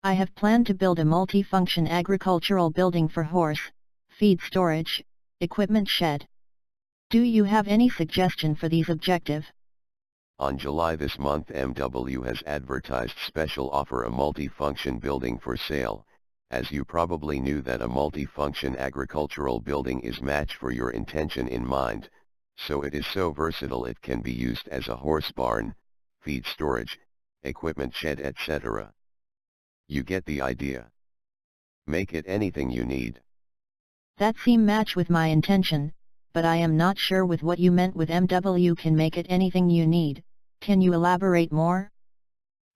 I have planned to build a multi-function agricultural building for horse, feed storage, equipment shed. Do you have any suggestion for these objective? On July this month MW has advertised special offer a multi-function building for sale, as you probably knew that a multi-function agricultural building is match for your intention in mind, so it is so versatile it can be used as a horse barn, feed storage, equipment shed etc. You get the idea. Make it anything you need. That seem match with my intention, but I am not sure with what you meant with MW can make it anything you need. Can you elaborate more?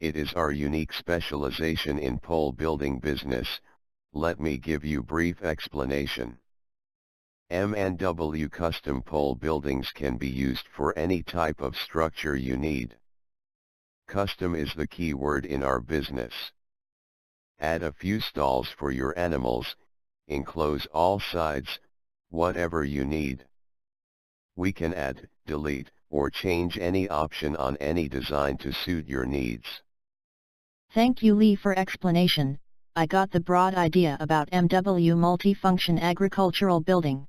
It is our unique specialization in pole building business. Let me give you brief explanation. M&W custom pole buildings can be used for any type of structure you need. Custom is the key word in our business. Add a few stalls for your animals, enclose all sides, whatever you need. We can add, delete, or change any option on any design to suit your needs. Thank you Lee for explanation. I got the broad idea about MW multifunction agricultural building.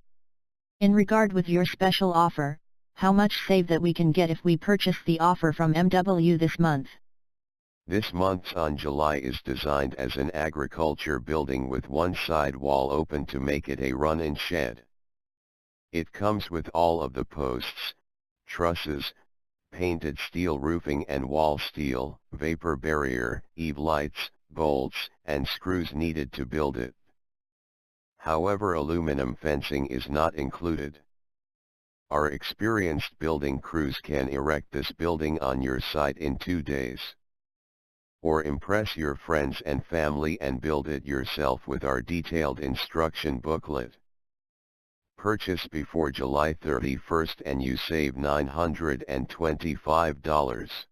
In regard with your special offer, how much save that we can get if we purchase the offer from MW this month? This month's on July is designed as an agriculture building with one side wall open to make it a run-in shed. It comes with all of the posts, trusses, painted steel roofing and wall steel, vapor barrier, eave lights, bolts, and screws needed to build it. However, aluminum fencing is not included. Our experienced building crews can erect this building on your site in 2 days. Or impress your friends and family and build it yourself with our detailed instruction booklet. Purchase before July 31st and you save $925.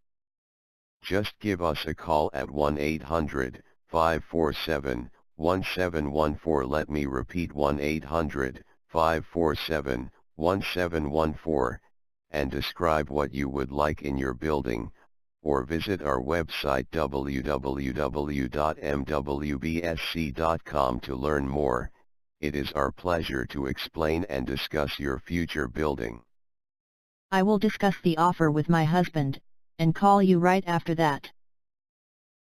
Just give us a call at 1-800-547-1714. Let me repeat 1-800-547-1714, and describe what you would like in your building, or visit our website www.mwbsc.com to learn more. It is our pleasure to explain and discuss your future building. I will discuss the offer with my husband, and call you right after that.